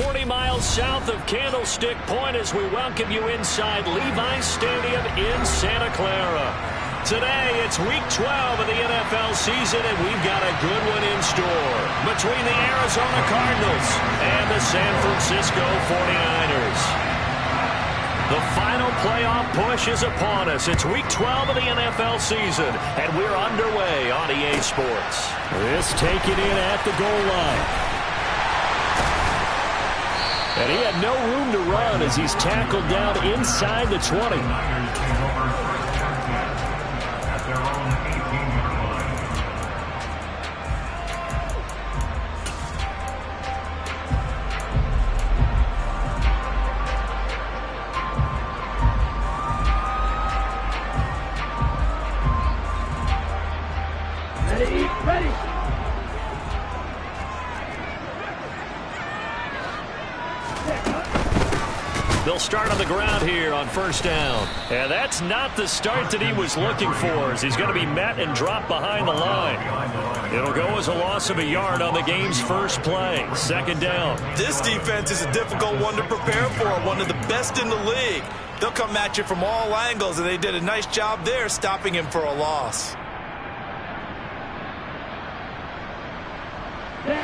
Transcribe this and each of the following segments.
40 miles south of Candlestick Point as we welcome you inside Levi's Stadium in Santa Clara. Today, it's Week 12 of the NFL season, and we've got a good one in store between the Arizona Cardinals and the San Francisco 49ers. The final playoff push is upon us. It's Week 12 of the NFL season, and we're underway on EA Sports. This taken in at the goal line. And he had no room to run as he's tackled down inside the 20. They'll start on the ground here on first down. And that's not the start that he was looking for, as he's going to be met and dropped behind the line. It'll go as a loss of a yard on the game's first play. Second down. This defense is a difficult one to prepare for, one of the best in the league. They'll come at you from all angles, and they did a nice job there stopping him for a loss.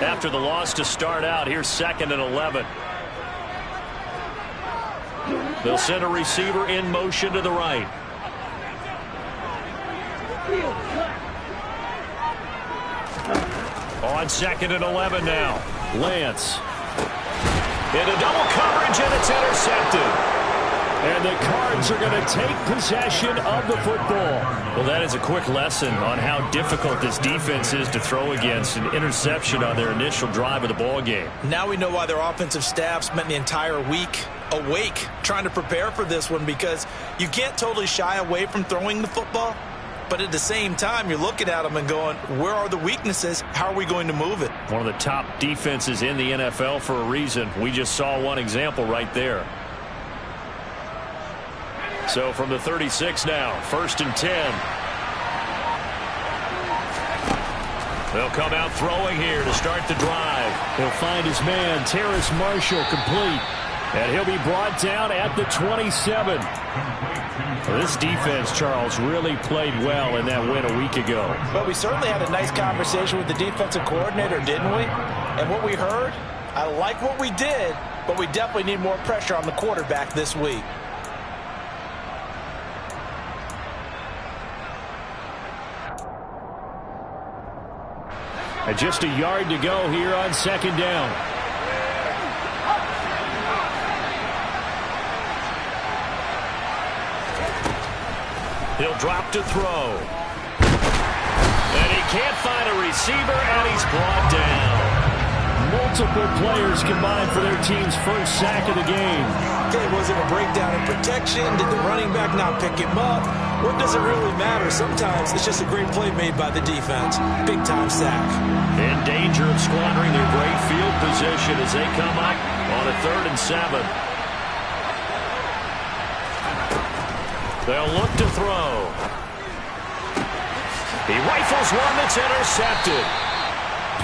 After the loss to start out, here's 2nd and 11. They'll send a receiver in motion to the right. On 2nd and 11 now. Lance. Into double coverage, and it's intercepted. And the Cards are going to take possession of the football. Well, that is a quick lesson on how difficult this defense is to throw against. An interception on their initial drive of the ball game. Now we know why their offensive staff spent the entire week awake trying to prepare for this one, because you can't totally shy away from throwing the football, but at the same time you're looking at them and going, where are the weaknesses? How are we going to move it? One of the top defenses in the NFL for a reason. We just saw one example right there. So from the 36 now, 1st and 10. They'll come out throwing here to start the drive. He'll find his man, Terrace Marshall, complete. And he'll be brought down at the 27. This defense, Charles, really played well in that win a week ago. But we certainly had a nice conversation with the defensive coordinator, didn't we? And what we heard, I like what we did, but we definitely need more pressure on the quarterback this week. And just a yard to go here on 2nd down. He'll drop to throw. And he can't find a receiver, and he's brought down. Multiple players combined for their team's first sack of the game. Okay, was it a breakdown in protection? Did the running back not pick him up? What does it really matter? Sometimes it's just a great play made by the defense. Big-time sack. In danger of squandering their great field position as they come up on a 3rd and 7. They'll look to throw. He rifles one that's intercepted.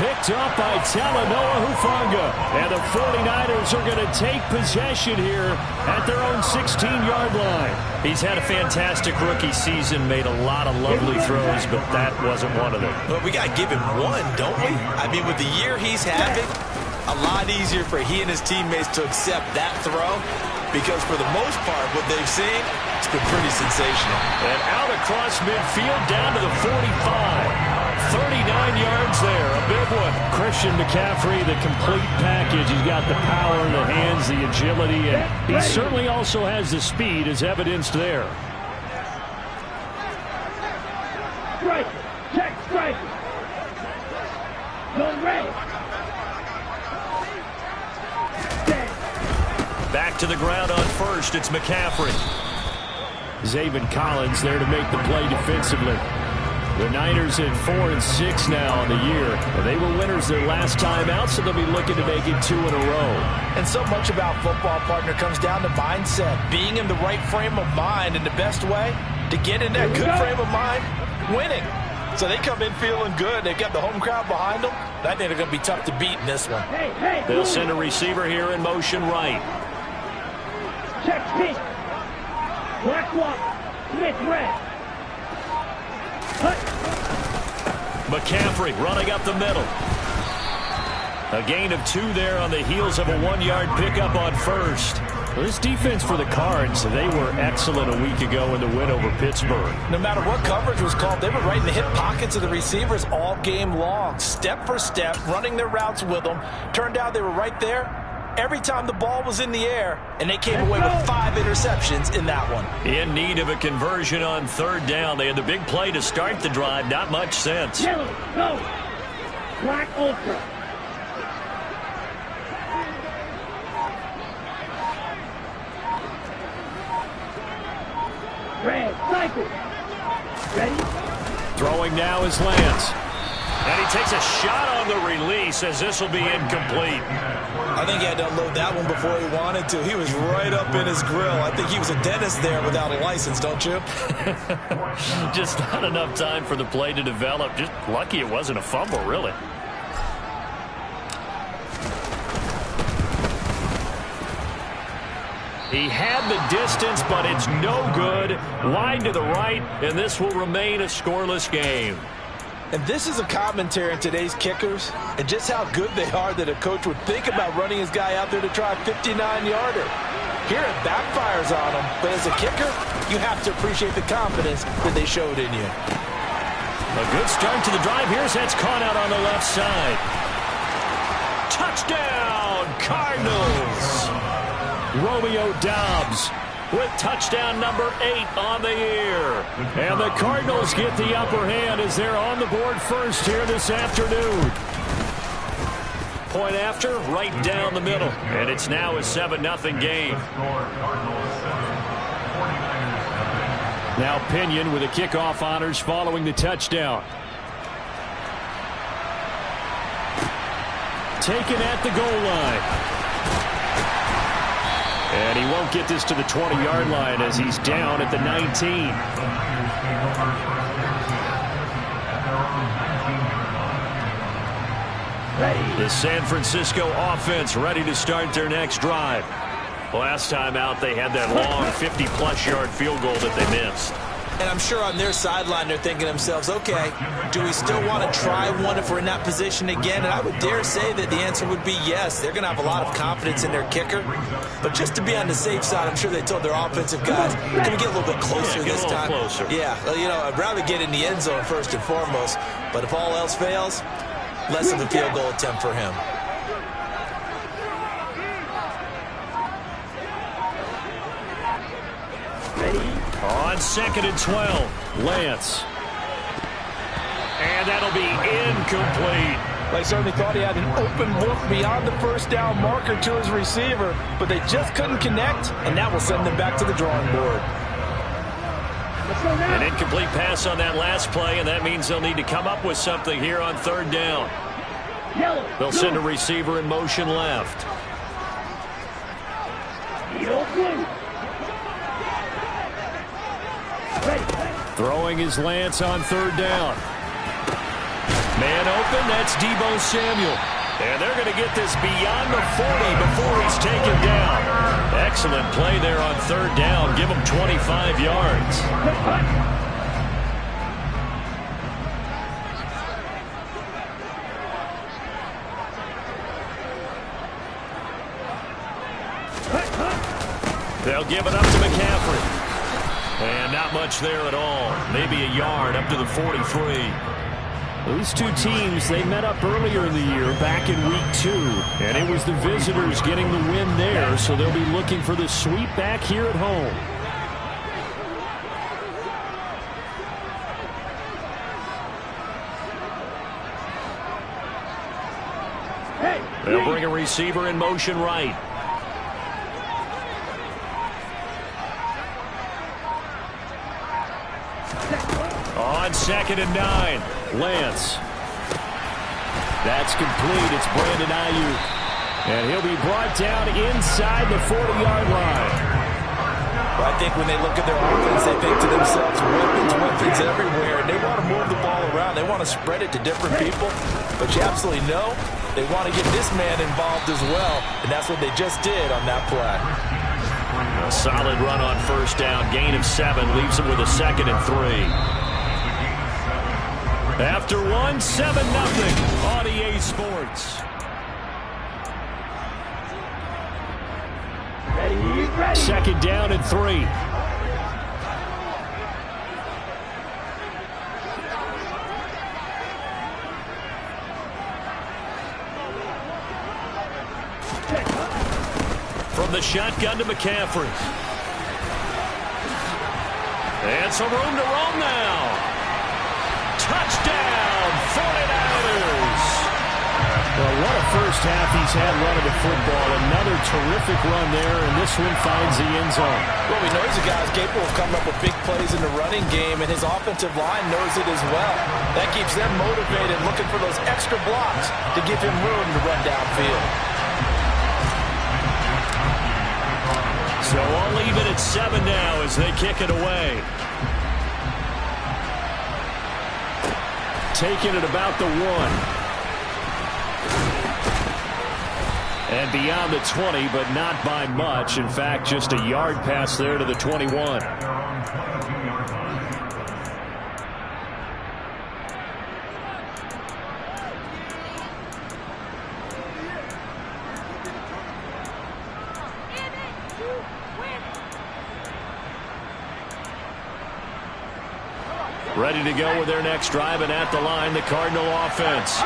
Picked up by Talanoa Hufanga. And the 49ers are going to take possession here at their own 16-yard line. He's had a fantastic rookie season, made a lot of lovely throws, but that wasn't one of them. Well, we got to give him one, don't we? I mean, with the year he's having, a lot easier for he and his teammates to accept that throw, because for the most part, what they've seen, it's been pretty sensational. And out across midfield, down to the 45. 39 yards there, a big one. Christian McCaffrey, the complete package. He's got the power, the hands, the agility, and he certainly also has the speed as evidenced there. Strike, check, strike. Go red. Back to the ground on first, it's McCaffrey. Zaven Collins there to make the play defensively. The Niners at 4-6 now on the year. They were winners their last time out, so they'll be looking to make it 2 in a row. And so much about football, partner, comes down to mindset. Being in the right frame of mind, and the best way to get in that good frame of mind, winning. So they come in feeling good. They've got the home crowd behind them. I think they're going to be tough to beat in this one. They'll send a receiver here in motion right. Check pink. Black walk. Smith red. Cut. McCaffrey running up the middle. A gain of 2 there on the heels of a 1-yard pickup on first. Well, this defense for the Cards, they were excellent a week ago in the win over Pittsburgh. No matter what coverage was called, they were right in the hip pockets of the receivers all game long. Step for step, running their routes with them. Turned out they were right there every time the ball was in the air, and they came away with 5 interceptions in that one. In need of a conversion on 3rd down. They had the big play to start the drive. Not much sense. Yellow, go. Black ultra. Red, cycle. Ready? Throwing now is Lance. And he takes a shot on the release as this will be incomplete. I think he had to unload that one before he wanted to. He was right up in his grill. I think he was a dentist there without a license, don't you? Just not enough time for the play to develop. Just lucky it wasn't a fumble, really. He had the distance, but it's no good. Wide to the right, and this will remain a scoreless game. And this is a commentary on today's kickers and just how good they are that a coach would think about running his guy out there to try a 59-yarder. Here it backfires on him, but as a kicker, you have to appreciate the confidence that they showed in you. A good start to the drive. Here's that's caught out on the left side. Touchdown, Cardinals! Romeo Doubs with touchdown number 8 on the year. And the Cardinals get the upper hand as they're on the board first here this afternoon. Point after, right down the middle. And it's now a 7-0 game. Now Pinion with the kickoff honors following the touchdown. Taken at the goal line. And he won't get this to the 20-yard line as he's down at the 19. The San Francisco offense ready to start their next drive. Last time out, they had that long 50-plus yard field goal that they missed. And I'm sure on their sideline they're thinking to themselves, okay, do we still want to try one if we're in that position again? And I would dare say that the answer would be yes. They're going to have a lot of confidence in their kicker. But just to be on the safe side, I'm sure they told their offensive guys, can we get a little bit closer this time? Closer. Yeah, well, you know, I'd rather get in the end zone first and foremost. But if all else fails, less of a field goal attempt for him. On 2nd and 12, Lance. And that'll be incomplete. They certainly thought he had an open look beyond the first down marker to his receiver, but they just couldn't connect, and that will send them back to the drawing board. An incomplete pass on that last play, and that means they'll need to come up with something here on 3rd down. They'll send a receiver in motion left. Throwing his Lance on 3rd down. Man open, that's Deebo Samuel. And they're going to get this beyond the 40 before he's taken down. Excellent play there on 3rd down. Give him 25 yards. They'll give it up to McCaffrey. And not much there at all. Maybe a yard up to the 43. Those two teams, they met up earlier in the year, back in week 2. And it was the visitors getting the win there, so they'll be looking for the sweep back here at home. They'll bring a receiver in motion right. On 2nd and 9, Lance. That's complete. It's Brandon Ayuk. And he'll be brought down inside the 40-yard line. Well, I think when they look at their offense, they think to themselves, weapons everywhere. And they want to move the ball around. want to spread it to different people, but you absolutely know they want to get this man involved as well, and that's what they just did on that play. A solid run on first down. Gain of 7 leaves him with a 2nd and 3. After 1, 7-0 on EA Sports. Ready. 2nd down and 3. From the shotgun to McCaffrey. And some room to roam now. Touchdown, 49ers. Well, what a first half he's had running the football. Another terrific run there, and this one finds the end zone. Well, we know he's a guy who's capable of coming up with big plays in the running game, and his offensive line knows it as well. That keeps them motivated, looking for those extra blocks to give him room to run downfield. So all even at 7 now as they kick it away. Taking it about the 1. And beyond the 20, but not by much. In fact, just a yard pass there to the 21. Ready to go with their next drive, and at the line, the Cardinal offense.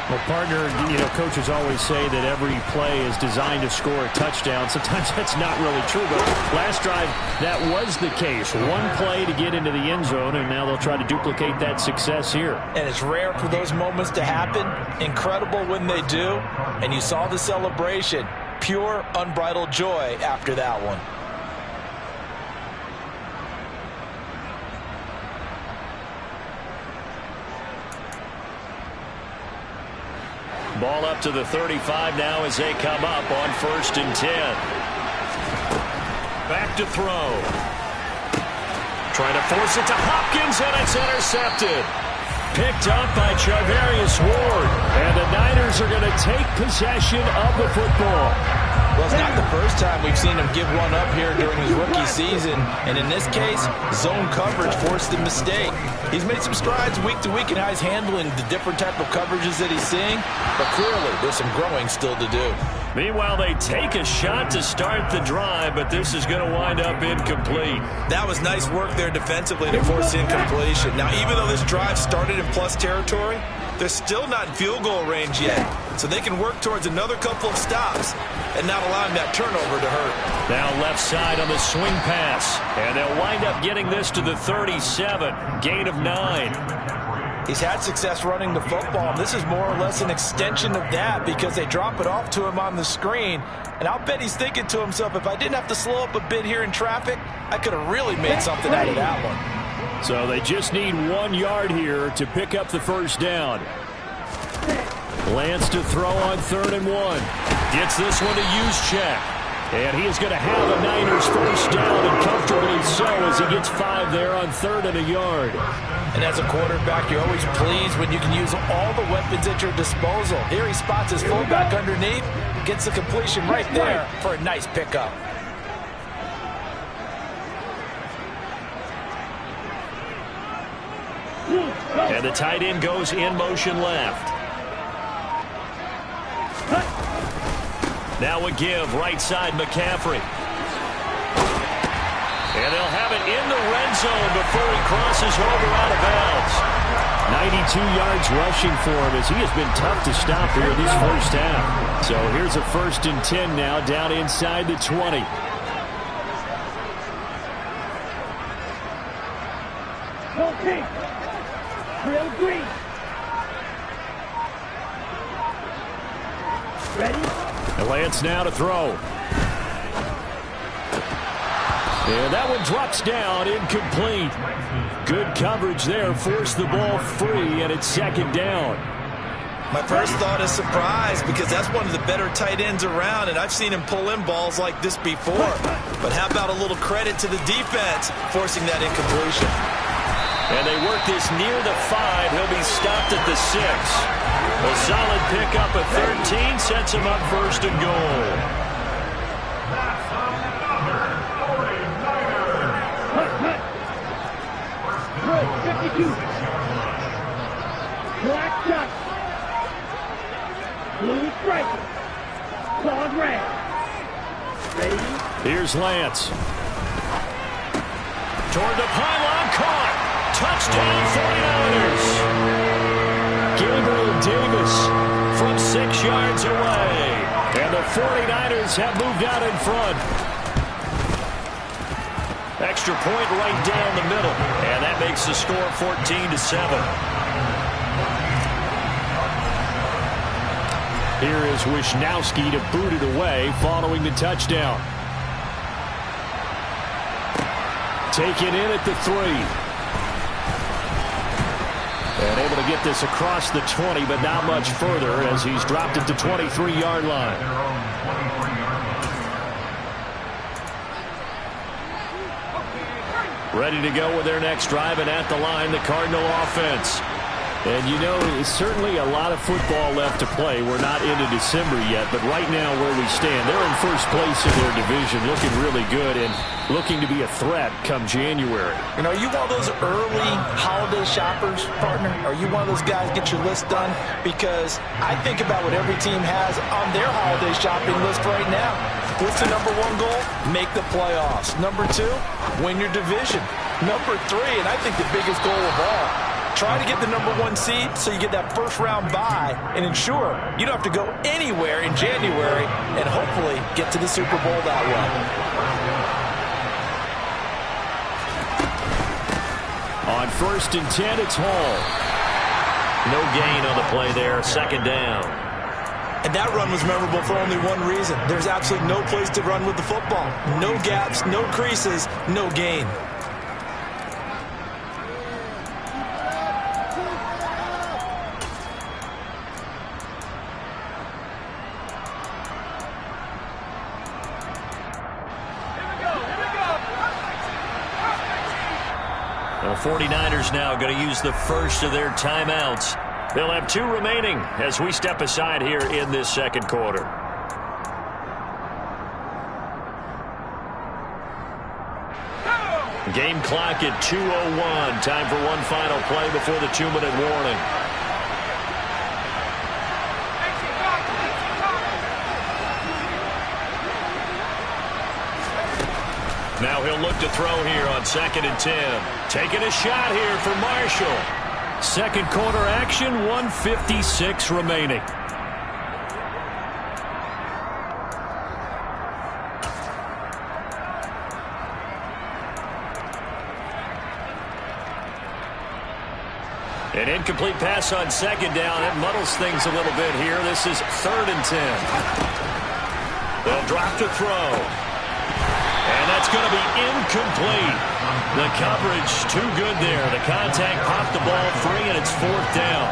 Well, partner, coaches always say that every play is designed to score a touchdown. Sometimes that's not really true, but last drive, that was the case. One play to get into the end zone, and now they'll try to duplicate that success here. And it's rare for those moments to happen. Incredible when they do. And you saw the celebration. Pure, unbridled joy after that one. Ball up to the 35 now as they come up on 1st and 10. Back to throw. Trying to force it to Hopkins, and it's intercepted. Picked up by Charvarius Ward. And the Niners are going to take possession of the football. Well, it's not the first time we've seen him give one up here during his rookie season. And in this case, zone coverage forced the mistake. He's made some strides week to week in how he's handling the different type of coverages that he's seeing. But clearly, there's some growing still to do. Meanwhile, they take a shot to start the drive, but this is going to wind up incomplete. That was nice work there defensively to force incompletion. Now, even though this drive started in plus territory, they're still not in field goal range yet. So they can work towards another couple of stops and not allowing that turnover to hurt. Now left side on the swing pass. And they'll wind up getting this to the 37. Gain of 9. He's had success running the football. And this is more or less an extension of that because they drop it off to him on the screen. And I'll bet he's thinking to himself, if I didn't have to slow up a bit here in traffic, I could have really made something out of that one. So they just need 1 yard here to pick up the first down. Lance to throw on 3rd and 1. Gets this one to Juszczyk. And he is going to have a Niners first down, and comfortably so as he gets 5 there on 3rd and a yard. And as a quarterback, you're always pleased when you can use all the weapons at your disposal. Here he spots his fullback underneath, gets the completion right there for a nice pickup. And the tight end goes in motion left. Now a give, right side McCaffrey. And they'll have it in the red zone before he crosses over out of bounds. 92 yards rushing for him as he has been tough to stop here this first half. So here's a 1st and 10 now down inside the 20. Don't kick. Real green. Ready? And Lance now to throw. And that one drops down, incomplete. Good coverage there, forced the ball free, and it's 2nd down. My first thought is surprise because that's one of the better tight ends around, and I've seen him pull in balls like this before. But how about a little credit to the defense forcing that incompletion? And they work this near the 5. He'll be stopped at the 6. A solid pickup of 13 sets him up first and goal. Good, 52. Black shot. Blue striker. Claws red. Ready? Here's Lance. Toward the pylon, caught. Touchdown 49ers. Gabriel Davis From 6 yards away. and the 49ers have moved out in front. Extra point right down the middle. And that makes the score 14-7. Here is Wisnowski to boot it away following the touchdown. Taken in at the 3. And able to get this across the 20, but not much further as he's dropped at the 23-yard line. Ready to go with their next drive, and at the line, the Cardinal offense. And you know, there's certainly a lot of football left to play. We're not into December yet, but right now where we stand, they're in first place in their division, looking really good and looking to be a threat come January. And are you one of those early holiday shoppers, partner? Are you one of those guys get your list done? Because I think about what every team has on their holiday shopping list right now. What's the number 1 goal? Make the playoffs. Number 2, win your division. Number 3, and I think the biggest goal of all, try to get the number 1 seed so you get that first-round bye and ensure you don't have to go anywhere in January and hopefully get to the Super Bowl that way. On 1st and 10, it's Hall. No gain on the play there, second down. And that run was memorable for only one reason. There's absolutely no place to run with the football. No gaps, no creases, no gain. The 49ers now going to use the first of their timeouts. They'll have 2 remaining as we step aside here in this second quarter. Game clock at 2:01. Time for one final play before the 2-minute warning. Now he'll look to throw here on 2nd and 10. Taking a shot here for Marshall. Second quarter action, 1:56 remaining. An incomplete pass on 2nd down. It muddles things a little bit here. This is 3rd and 10. They'll drop to throw. And that's going to be incomplete. The coverage too good there. The contact popped the ball free, and it's 4th down.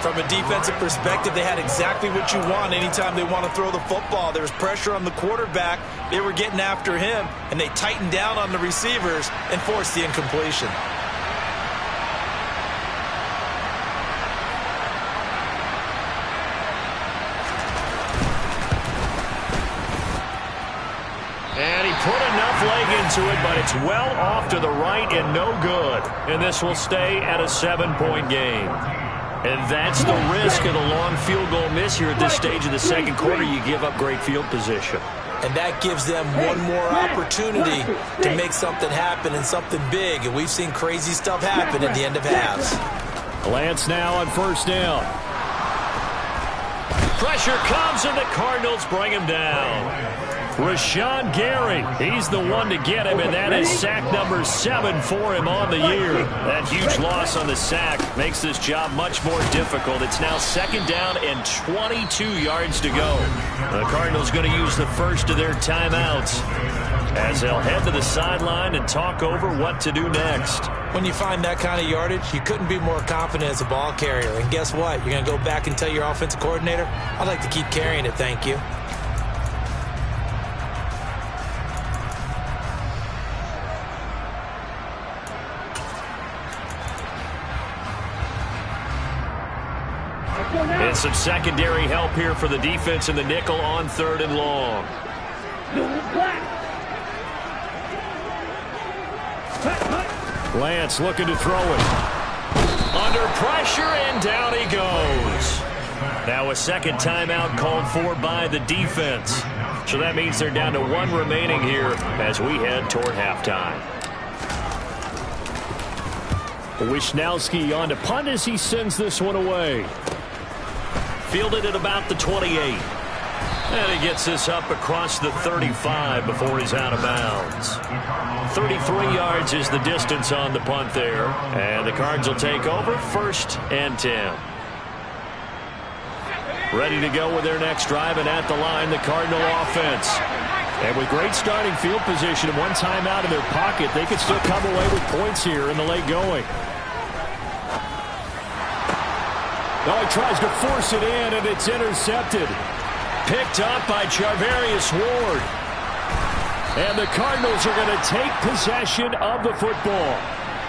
From a defensive perspective, they had exactly what you want anytime they want to throw the football. There was pressure on the quarterback. They were getting after him, and they tightened down on the receivers and forced the incompletion. And he put enough leg into it, but it's well off to the right and no good. And this will stay at a 7-point game. And that's the risk of the long field goal miss here at this stage of the second quarter. You give up great field position. And that gives them one more opportunity to make something happen and something big. And we've seen crazy stuff happen at the end of halves. Lance now on 1st down. Pressure comes, and the Cardinals bring him down. Rashawn Gary, he's the one to get him, and that is sack number 7 for him on the year. That huge loss on the sack makes this job much more difficult. It's now 2nd down and 22 yards to go. The Cardinals going to use the first of their timeouts as they'll head to the sideline and talk over what to do next. When you find that kind of yardage, you couldn't be more confident as a ball carrier. And guess what? You're going to go back and tell your offensive coordinator, I'd like to keep carrying it, thank you. And some secondary help here for the defense in the nickel on 3rd and long. Lance looking to throw it. Under pressure, and down he goes. Now a second timeout called for by the defense. So that means they're down to 1 remaining here as we head toward halftime. Wisnowski on to punt as he sends this one away. Fielded at about the 28. And he gets this up across the 35 before he's out of bounds. 33 yards is the distance on the punt there. And the Cards will take over 1st and 10. Ready to go with their next drive, and at the line, the Cardinal offense. And with great starting field position and 1 timeout in their pocket, they could still come away with points here in the late going. Oh, he tries to force it in, and it's intercepted. Picked up by Charvarius Ward. And the Cardinals are going to take possession of the football.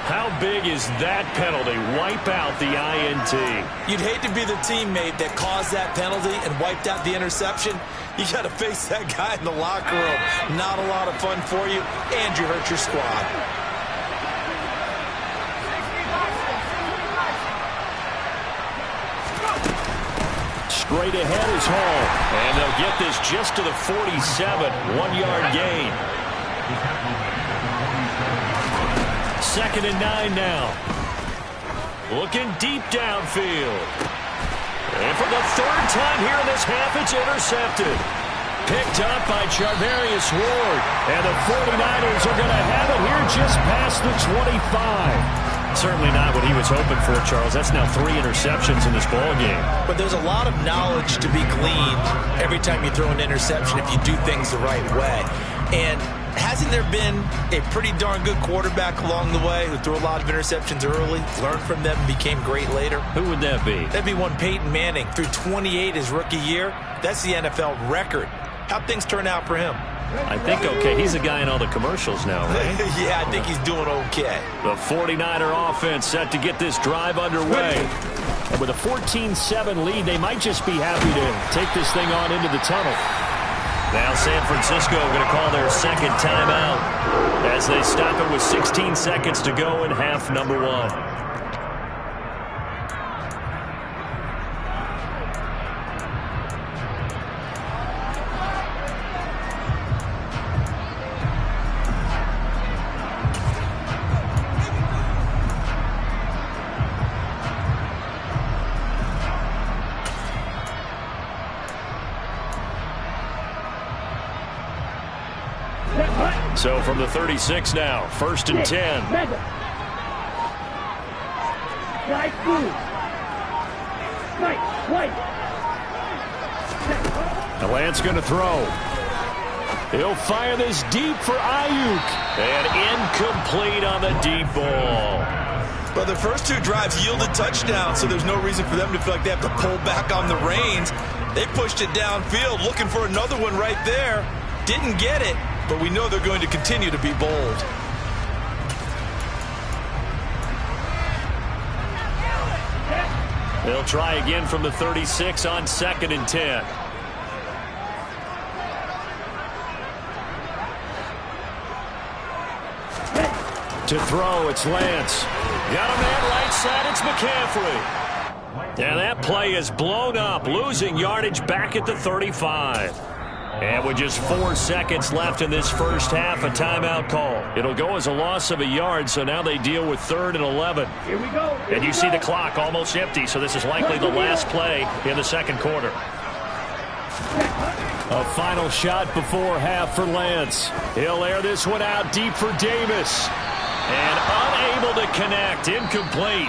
How big is that penalty? Wipe out the INT. You'd hate to be the teammate that caused that penalty and wiped out the interception. You got to face that guy in the locker room. Not a lot of fun for you, and you hurt your squad. Straight ahead is Hall. And they'll get this just to the 47, 1-yard gain. 2nd and 9 now. Looking deep downfield. And for the 3rd time here in this half, it's intercepted. Picked up by Charvarius Ward. And the 49ers are going to have it here just past the 25. Certainly not what he was hoping for, Charles. That's now 3 interceptions in this ball game. But there's a lot of knowledge to be gleaned every time you throw an interception if you do things the right way. And hasn't there been a pretty darn good quarterback along the way who threw a lot of interceptions early, learned from them, and became great later? Who would that be? That'd be one Peyton Manning. Threw 28 his rookie year. That's the NFL record. How'd things turn out for him? I think okay. He's a guy in all the commercials now, right? Yeah, I think he's doing okay. The 49er offense set to get this drive underway. And with a 14-7 lead, they might just be happy to take this thing on into the tunnel. Now San Francisco going to call their 2nd timeout as they stop it with 16 seconds to go in half number 1. So from the 36 now, 1st and 10. Now Lance going to throw. He'll fire this deep for Ayuk. And incomplete on the deep ball. But the first 2 drives yielded touchdowns, so there's no reason for them to feel like they have to pull back on the reins. They pushed it downfield, looking for another one right there. Didn't get it. But we know they're going to continue to be bold. They'll try again from the 36 on 2nd and 10. To throw, it's Lance. Got a man right side, it's McCaffrey. And that play is blown up, losing yardage back at the 35. And with just 4 seconds left in this first half, a timeout call. It'll go as a loss of a yard, so now they deal with 3rd and 11. Here we go. And you see the clock almost empty, so this is likely the last play in the 2nd quarter. A final shot before half for Lance. He'll air this one out deep for Davis. And unable to connect, incomplete.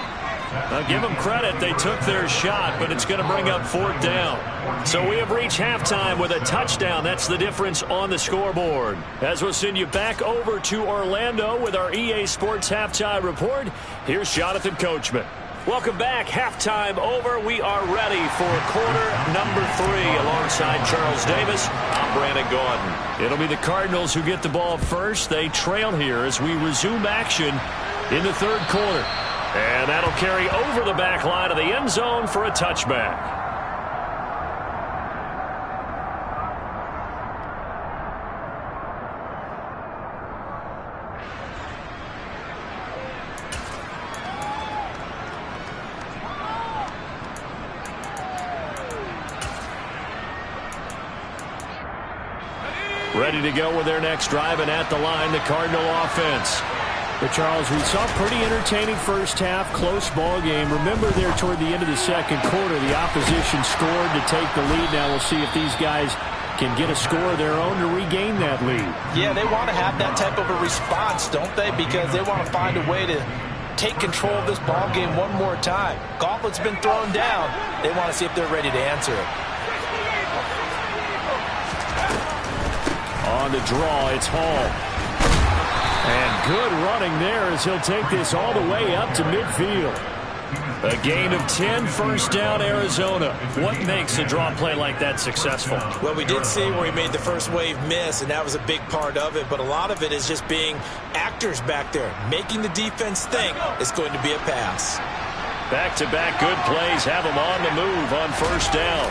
Now give them credit, they took their shot, but it's going to bring up 4th down. So we have reached halftime with a touchdown. That's the difference on the scoreboard. As we'll send you back over to Orlando with our EA Sports Halftime Report, here's Jonathan Coachman. Welcome back. Halftime over. We are ready for quarter number 3 alongside Charles Davis. I'm Brandon Gaudin. It'll be the Cardinals who get the ball first. They trail here as we resume action in the 3rd quarter. And that'll carry over the back line of the end zone for a touchback. Ready to go with their next drive, and at the line, the Cardinal offense. But, Charles, we saw a pretty entertaining first half, close ball game. Remember there toward the end of the second quarter, the opposition scored to take the lead. Now we'll see if these guys can get a score of their own to regain that lead. Yeah, they want to have that type of a response, don't they? Because they want to find a way to take control of this ball game one more time. Gauntlet's been thrown down. They want to see if they're ready to answer it. On the draw, it's Hall. And good running there as he'll take this all the way up to midfield. A gain of 10, first down, Arizona. What makes a draw play like that successful? Well, we did see where he made the first wave miss, and that was a big part of it. But a lot of it is just being actors back there, making the defense think it's going to be a pass. Back-to-back good plays have them on the move on first down.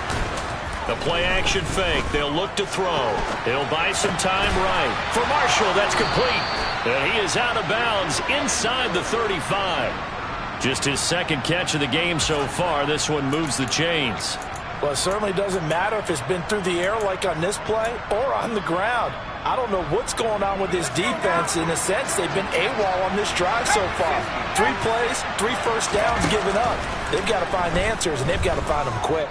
The play-action fake. They'll look to throw. He'll buy some time right. For Marshall, that's complete. And he is out of bounds inside the 35. Just his second catch of the game so far. This one moves the chains. Well, it certainly doesn't matter if it's been through the air like on this play or on the ground. I don't know what's going on with this defense. In a sense, they've been AWOL on this drive so far. 3 plays, 3 first downs given up. They've got to find answers, and they've got to find them quick.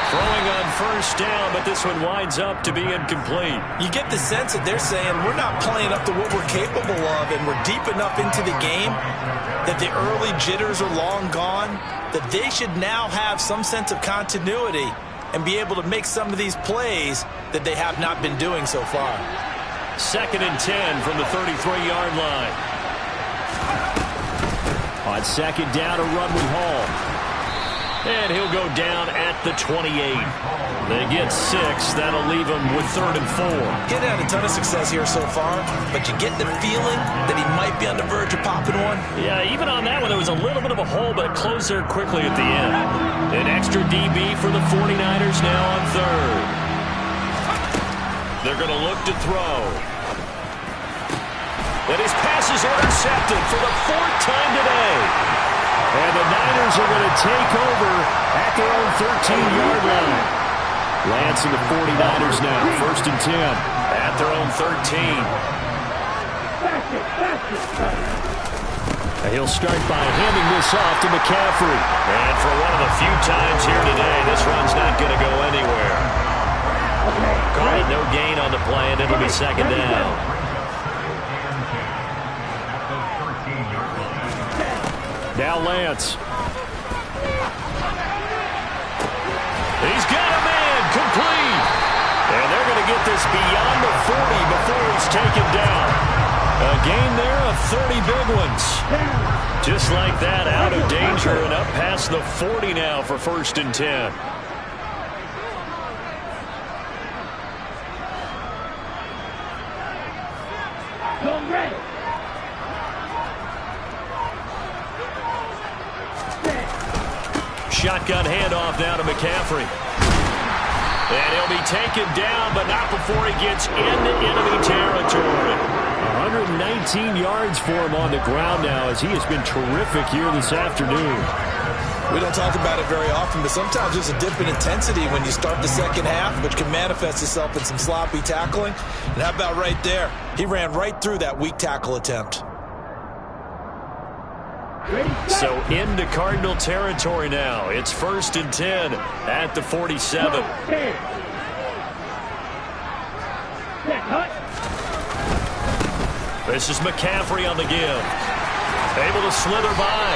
Throwing on first down, but this one winds up to be incomplete. You get the sense that they're saying we're not playing up to what we're capable of, and we're deep enough into the game that the early jitters are long gone, that they should now have some sense of continuity and be able to make some of these plays that they have not been doing so far. 2nd and 10 from the 33-yard line. On second down, a run with Hall. And he'll go down at the 28. They get 6. That'll leave him with 3rd and 4. He's had a ton of success here so far, but you get the feeling that he might be on the verge of popping one. Yeah, even on that one, there was a little bit of a hole, but it closed there quickly at the end. An extra DB for the 49ers now on 3rd. They're going to look to throw. And his pass is intercepted for the 4th time today. And the Niners are going to take over at their own 13-yard line. Lance and the 49ers now, 1st and 10. At their own 13. He'll start by handing this off to McCaffrey. And for one of the few times here today, this run's not going to go anywhere. Call it no gain on the play, and it'll be 2nd down. Now Lance. He's got a man, complete. And they're going to get this beyond the 40 before he's taken down. A gain there of 30 big ones. Just like that, out of danger and up past the 40 now for 1st and 10. Go ready. Shotgun handoff now to McCaffrey. And he'll be taken down, but not before he gets into enemy territory. 119 yards for him on the ground now as he has been terrific here this afternoon. We don't talk about it very often, but sometimes there's a dip in intensity when you start the second half, which can manifest itself in some sloppy tackling. And how about right there? He ran right through that weak tackle attempt. So into Cardinal territory now. It's 1st and 10 at the 47. This is McCaffrey on the give. Able to slither by.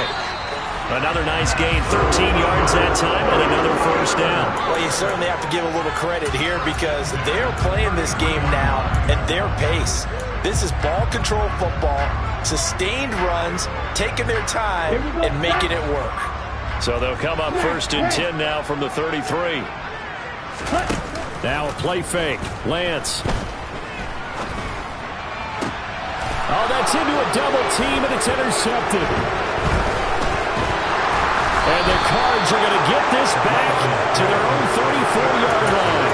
Another nice gain, 13 yards that time, and another 1st down. Well, you certainly have to give a little credit here because they're playing this game now at their pace. This is ball control football, sustained runs, taking their time and making it work. So they'll come up 1st and 10 now from the 33. Now a play fake. Lance. Oh, that's into a double team, and it's intercepted. And the Cards are going to get this back to their own 34-yard line.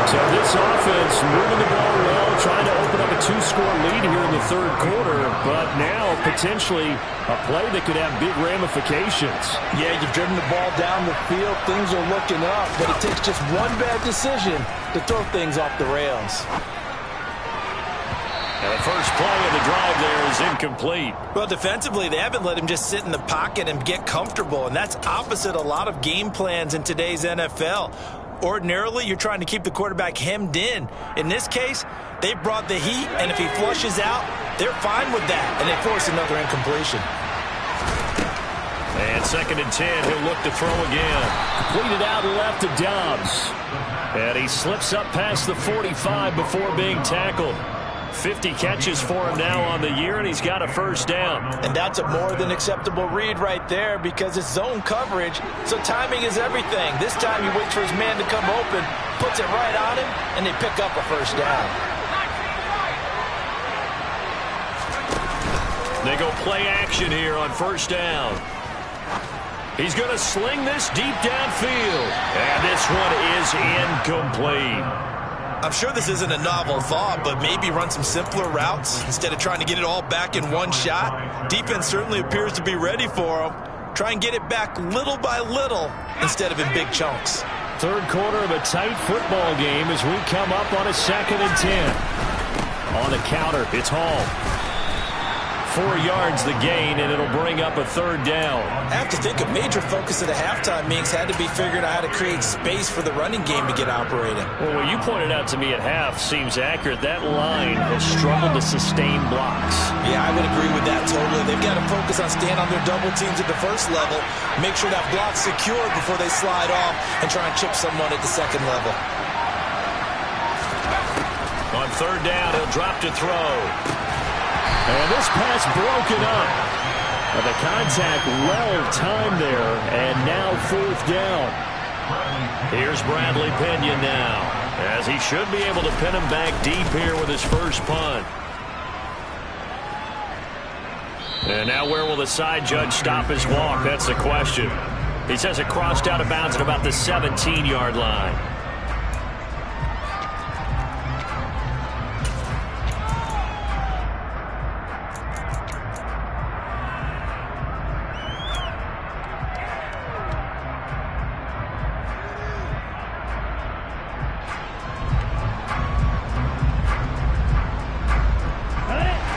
So this offense moving the ball well, trying to open up a 2-score lead here in the third quarter, but now potentially a play that could have big ramifications. Yeah, you've driven the ball down the field. Things are looking up, but it takes just one bad decision to throw things off the rails. And the first play of the drive there is incomplete. Well, defensively, they haven't let him just sit in the pocket and get comfortable, and that's opposite a lot of game plans in today's NFL. Ordinarily, you're trying to keep the quarterback hemmed in. In this case, they brought the heat, and if he flushes out, they're fine with that, and they force another incompletion. And 2nd and 10, he'll look to throw again. Completed out left to Dobbs. And he slips up past the 45 before being tackled. 50 catches for him now on the year, and he's got a first down. And that's a more than acceptable read right there because it's zone coverage, so timing is everything. This time he waits for his man to come open, puts it right on him, and they pick up a first down. They go play action here on first down. He's going to sling this deep downfield. And this one is incomplete. I'm sure this isn't a novel thought, but maybe run some simpler routes instead of trying to get it all back in one shot. Defense certainly appears to be ready for him. Try and get it back little by little instead of in big chunks. Third quarter of a tight football game as we come up on a 2nd and 10. On the counter, it's Hall. 4 yards the gain, and it'll bring up a third down. I have to think a major focus of the halftime meetings had to be figuring out how to create space for the running game to get operating. Well, what you pointed out to me at half seems accurate. That line has struggled to sustain blocks. Yeah, I would agree with that totally. They've got to focus on staying on their double teams at the first level, make sure that block's secured before they slide off and try and chip someone at the second level. On third down, he'll drop to throw. And this pass broken up. And the contact well timed there, and now 4th down. Here's Bradley Pena now, as he should be able to pin him back deep here with his first punt. And now where will the side judge stop his walk? That's the question. He says it crossed out of bounds at about the 17-yard line.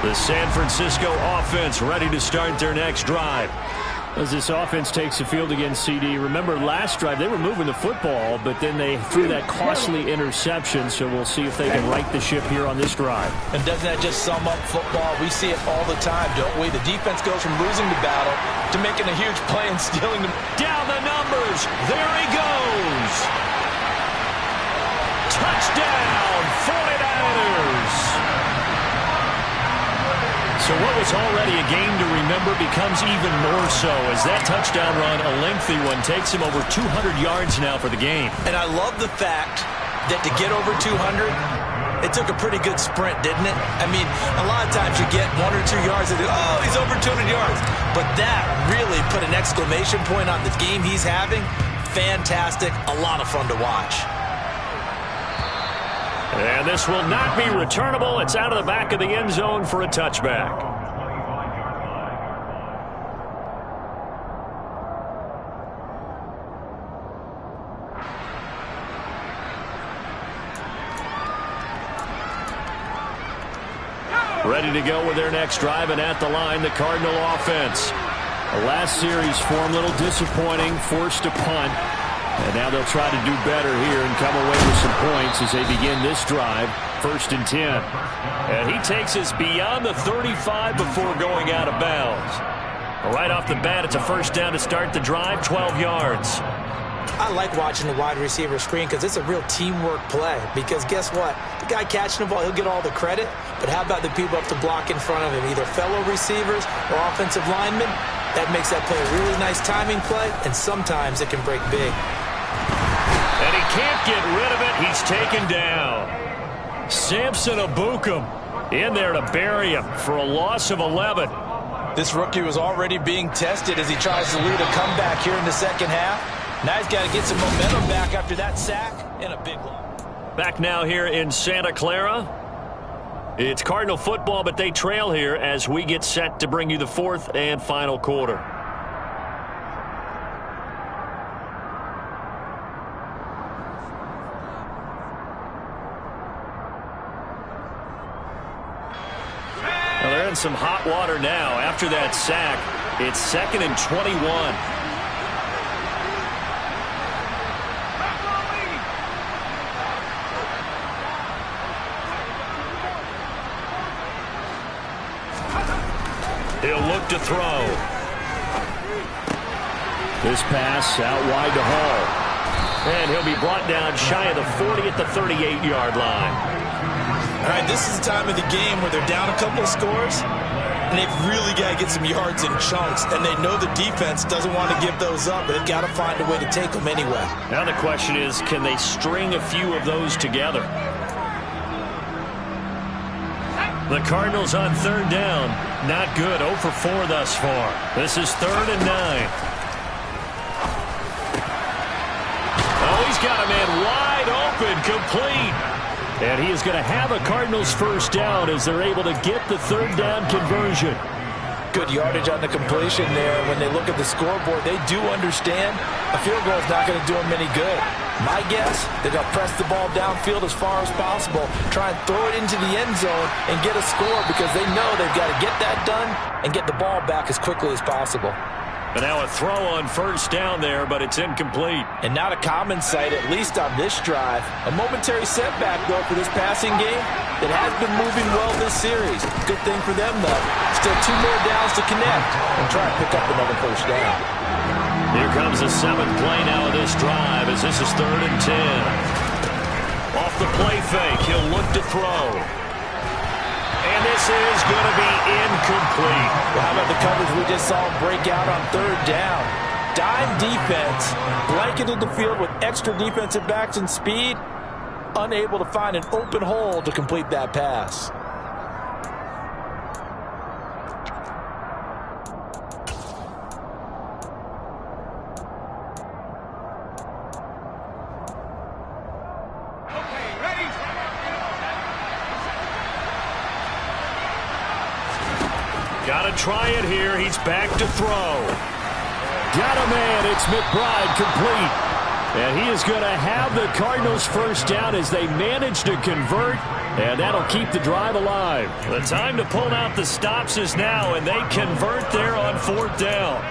The San Francisco offense ready to start their next drive. As this offense takes the field against CD, remember last drive they were moving the football, but then they threw that costly interception, so we'll see if they can right the ship here on this drive. And doesn't that just sum up football? We see it all the time, don't we? The defense goes from losing the battle to making a huge play and stealing the... Down the numbers. There he goes. Touchdown, 49ers. So what was already a game to remember becomes even more so as that touchdown run, a lengthy one, takes him over 200 yards now for the game. And I love the fact that to get over 200, it took a pretty good sprint, didn't it? I mean, a lot of times you get 1 or 2 yards and oh, he's over 200 yards. But that really put an exclamation point on the game he's having. Fantastic, a lot of fun to watch. And this will not be returnable. It's out of the back of the end zone for a touchback. Ready to go with their next drive, and at the line, the Cardinal offense. The last series form a little disappointing, forced to punt. And now they'll try to do better here and come away with some points as they begin this drive, 1st and 10. And he takes us beyond the 35 before going out of bounds. Right off the bat, it's a first down to start the drive, 12 yards. I like watching the wide receiver screen because it's a real teamwork play. Because guess what? The guy catching the ball, he'll get all the credit. But how about the people up to block in front of him, either fellow receivers or offensive linemen? That makes that play a really nice timing play, and sometimes it can break big. And he can't get rid of it. He's taken down. Samson Ebukam In there to bury him for a loss of 11. This rookie was already being tested as he tries to lead a comeback here in the second half. Now he's got to get some momentum back after that sack and a big one. Back now here in Santa Clara. It's Cardinal football, but they trail here as we get set to bring you the fourth and final quarter. Well, they're in some hot water now. After that sack, it's 2nd and 21. He'll look to throw. This pass out wide to Hall. And he'll be brought down shy of the 40 at the 38-yard line. All right, this is the time of the game where they're down a couple of scores, and they've really got to get some yards in chunks, and they know the defense doesn't want to give those up, but they've got to find a way to take them anyway. Now the question is, can they string a few of those together? The Cardinals on 3rd down. Not good. 0 for 4 thus far. This is 3rd and 9. Oh, he's got a man wide open, complete. And he is going to have a Cardinals first down as they're able to get the 3rd down conversion. Good yardage on the completion there. When they look at the scoreboard, they do understand a field goal is not going to do them any good. My guess, they're going to press the ball downfield as far as possible, try and throw it into the end zone and get a score because they know they've got to get that done and get the ball back as quickly as possible. And now a throw on first down there, but it's incomplete. And not a common sight, at least on this drive. A momentary setback, though, for this passing game that has been moving well this series. Good thing for them, though. Still 2 more downs to connect and try and pick up another first down. Here comes the 7th play now of this drive as this is 3rd and 10. Off the play fake, he'll look to throw. And this is going to be incomplete. Well, how about the coverage we just saw him break out on 3rd down? Dime defense, blanketed the field with extra defensive backs and speed, unable to find an open hole to complete that pass. Got to try it here. He's back to throw. Got a man. It's McBride complete. And he is going to have the Cardinals first down as they manage to convert. And that'll keep the drive alive. The time to pull out the stops is now, and they convert there on 4th down.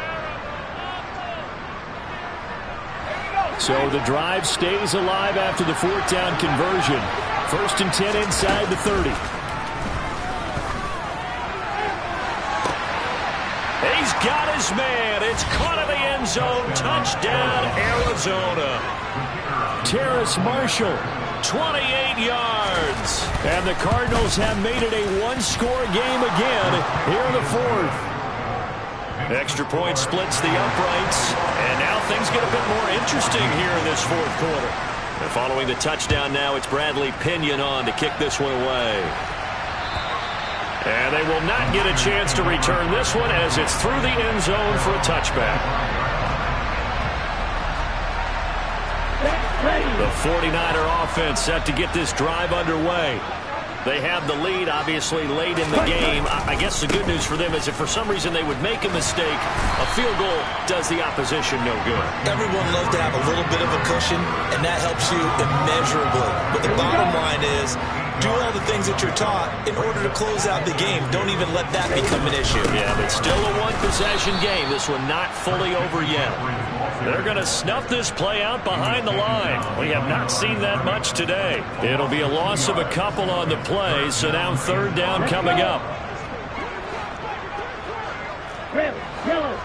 So the drive stays alive after the 4th down conversion. 1st and 10 inside the 30. He's got his man. It's caught in the end zone. Touchdown, Arizona. Terrace Marshall, 28 yards. And the Cardinals have made it a 1-score game again here in the 4th. Extra point splits the uprights. And now things get a bit more interesting here in this 4th quarter. And following the touchdown now, it's Bradley Pinion on to kick this one away. And they will not get a chance to return this one as it's through the end zone for a touchback. The 49er offense set to get this drive underway. They have the lead, obviously, late in the game. I guess the good news for them is if for some reason they would make a mistake, a field goal does the opposition no good. Everyone loves to have a little bit of a cushion, and that helps you immeasurably. But the bottom line is, do all the things that you're taught in order to close out the game. Don't even let that become an issue. Yeah, but still a one-possession game. This one not fully over yet. They're going to snuff this play out behind the line. We have not seen that much today. It'll be a loss of a couple on the play, so now 3rd down coming up. Red, yellow.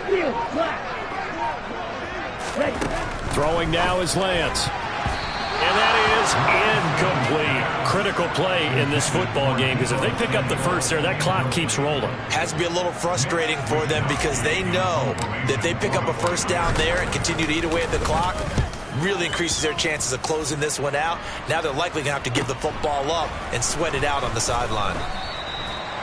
Field, black. Red. Throwing now is Lance. And that is incomplete. Critical play in this football game, because if they pick up the first there, that clock keeps rolling. Has to be a little frustrating for them because they know that they pick up a first down there and continue to eat away at the clock, really increases their chances of closing this one out. Now they're likely going to have to give the football up and sweat it out on the sideline.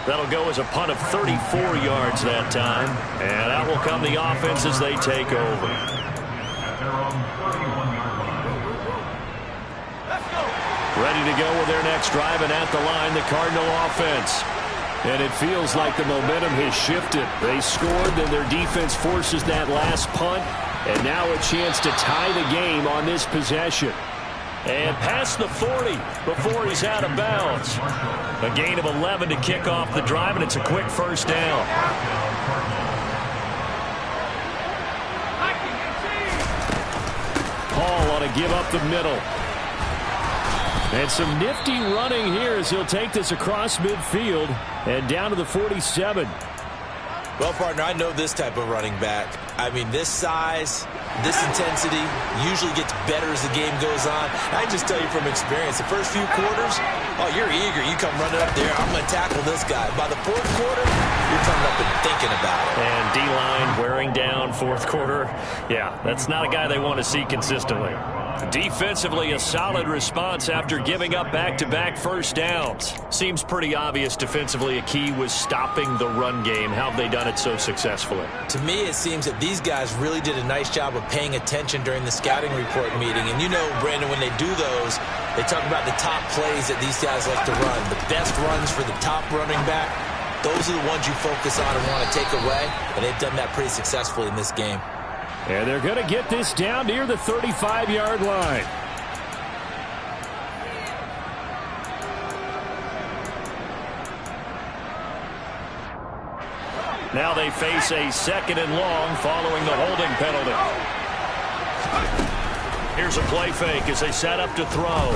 That'll go as a punt of 34 yards that time. And out will come the offense as they take over. Ready to go with their next drive, and at the line, the Cardinal offense. And it feels like the momentum has shifted. They scored, then their defense forces that last punt. And now a chance to tie the game on this possession. And past the 40 before he's out of bounds. A gain of 11 to kick off the drive, and it's a quick first down. Hall ought to give up the middle. And some nifty running here as he'll take this across midfield and down to the 47. Well, partner, I know this type of running back. I mean, this size, this intensity usually gets better as the game goes on. I just tell you from experience, the first few quarters, oh, you're eager. You come running up there, I'm going to tackle this guy. By the fourth quarter, you're coming up and thinking about it. And D-line wearing down fourth quarter. Yeah, that's not a guy they want to see consistently. Defensively, a solid response after giving up back-to-back first downs. Seems pretty obvious defensively a key was stopping the run game. How have they done it so successfully? To me, it seems that these guys really did a nice job of paying attention during the scouting report meeting. And you know, Brandon, when they do those, they talk about the top plays that these guys like to run. The best runs for the top running back, those are the ones you focus on and want to take away. And they've done that pretty successfully in this game. And they're going to get this down near the 35-yard line. Now they face a second and long following the holding penalty. Here's a play fake as they set up to throw.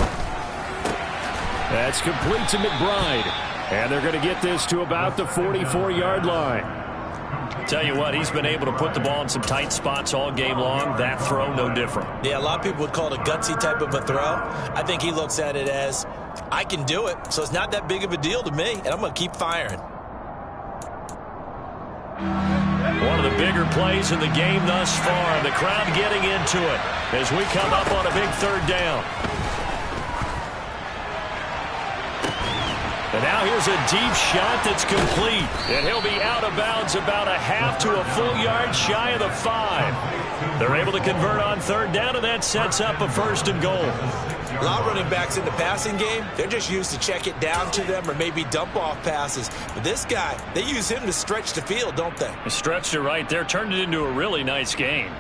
That's complete to McBride. And they're going to get this to about the 44-yard line. Tell you what, he's been able to put the ball in some tight spots all game long. That throw, no different. Yeah, a lot of people would call it a gutsy type of a throw. I think he looks at it as, I can do it, so it's not that big of a deal to me, and I'm going to keep firing. One of the bigger plays in the game thus far. The crowd getting into it as we come up on a big third down. And now here's a deep shot that's complete. And he'll be out of bounds about a half to a full yard shy of the 5. They're able to convert on third down, and that sets up a first and goal. A lot of running backs in the passing game, they're just used to check it down to them or maybe dump off passes. But this guy, they use him to stretch the field, don't they? They stretched it right there, turned it into a really nice game.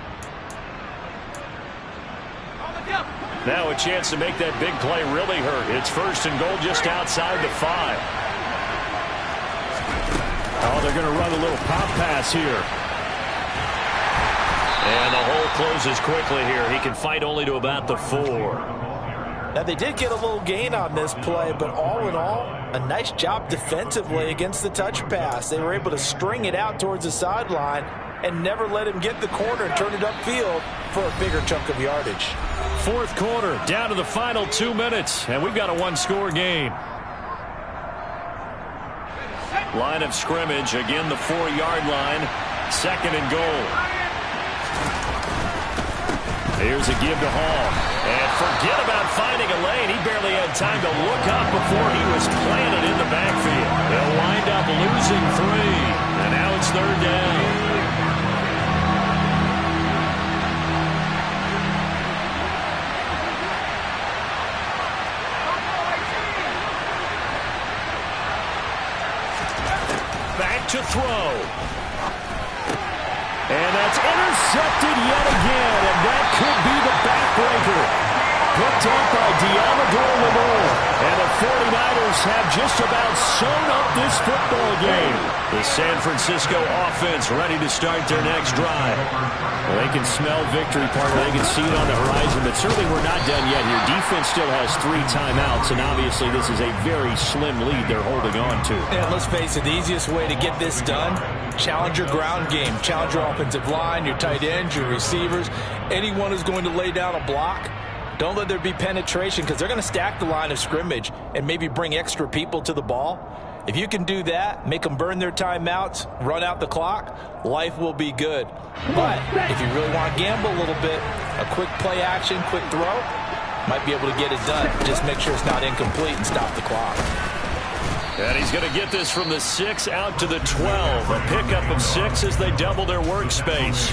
Now a chance to make that big play really hurt. It's first and goal just outside the 5. Oh, they're going to run a little pop pass here. And the hole closes quickly here. He can fight only to about the 4. Now, they did get a little gain on this play, but all in all, a nice job defensively against the touch pass. They were able to string it out towards the sideline and never let him get the corner and turn it upfield for a bigger chunk of yardage. Fourth quarter, down to the final 2 minutes, and we've got a one-score game. Line of scrimmage, again the 4-yard line, second and goal. Here's a give to Hall. And forget about finding a lane. He barely had time to look up before he was planted in the backfield. They'll wind up losing 3, and now it's third down. To throw. And that's intercepted yet again, and that could be the backbreaker. Picked up by Diamador Lamore. And the 49ers have just about sewn up this football game. The San Francisco offense ready to start their next drive. Well, they can smell victory, partner. They can see it on the horizon, but certainly we're not done yet here. Defense still has 3 timeouts, and obviously this is a very slim lead they're holding on to. And let's face it, the easiest way to get this done, challenge your ground game. Challenge your offensive line, your tight ends, your receivers. Anyone who's going to lay down a block, Don't let there be penetration because they're going to stack the line of scrimmage and maybe bring extra people to the ball. If you can do that, make them burn their timeouts, run out the clock, life will be good. But if you really want to gamble a little bit, a quick play action, quick throw, might be able to get it done. Just make sure it's not incomplete and stop the clock. And he's going to get this from the 6 out to the 12. A pickup of 6 as they double their workspace.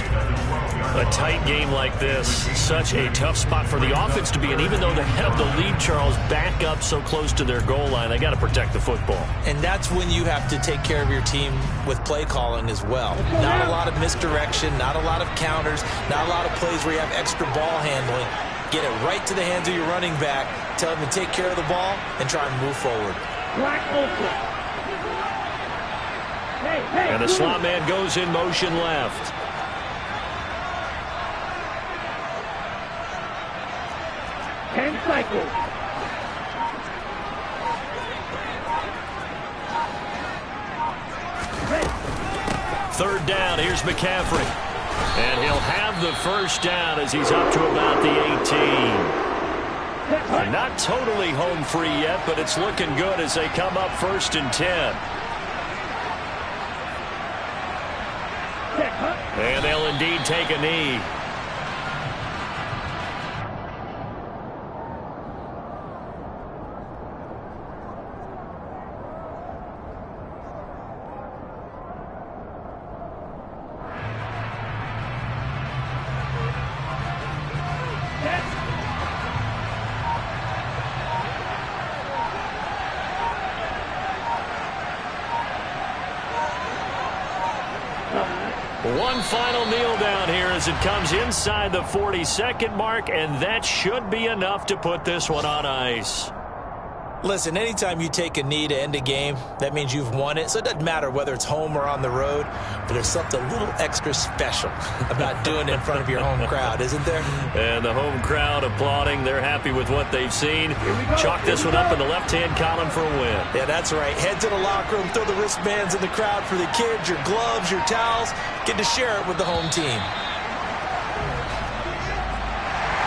A tight game like this, such a tough spot for the offense to be in. Even though they have the lead, Charles, back up so close to their goal line, they got to protect the football. And that's when you have to take care of your team with play calling as well. Not a lot of misdirection, not a lot of counters, not a lot of plays where you have extra ball handling. Get it right to the hands of your running back, tell him to take care of the ball, and try and move forward. And the slot man goes in motion left. Ten cycles. Third down, here's McCaffrey. And he'll have the first down as he's up to about the 18. Not totally home free yet, but it's looking good as they come up 1st and 10. And they'll indeed take a knee. One final kneel down here as it comes inside the 40-second mark, and that should be enough to put this one on ice. Listen, anytime you take a knee to end a game, that means you've won it. So it doesn't matter whether it's home or on the road, but there's something a little extra special about doing it in front of your home crowd, isn't there? And the home crowd applauding. They're happy with what they've seen. Chalk this one up in the left-hand column for a win. Yeah, that's right. Head to the locker room, throw the wristbands in the crowd for the kids, your gloves, your towels. Get to share it with the home team.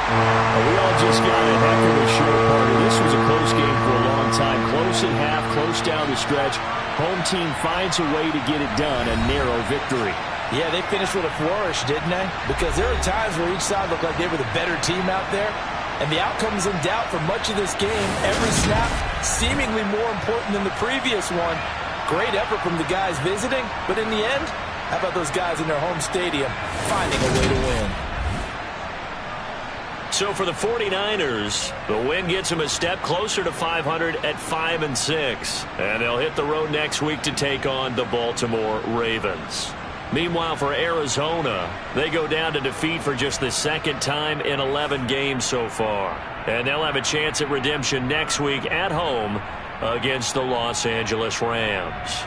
We all just got a heck of a show party. This was a close game for a long time. Close at half, close down the stretch. Home team finds a way to get it done, a narrow victory. Yeah, they finished with a flourish, didn't they? Because there were times where each side looked like they were the better team out there. And the outcome was in doubt for much of this game. Every snap seemingly more important than the previous one. Great effort from the guys visiting. But in the end, how about those guys in their home stadium finding a way to win? So for the 49ers, the win gets them a step closer to 500 at 5-6. And they'll hit the road next week to take on the Baltimore Ravens. Meanwhile, for Arizona, they go down to defeat for just the second time in 11 games so far. And they'll have a chance at redemption next week at home against the Los Angeles Rams.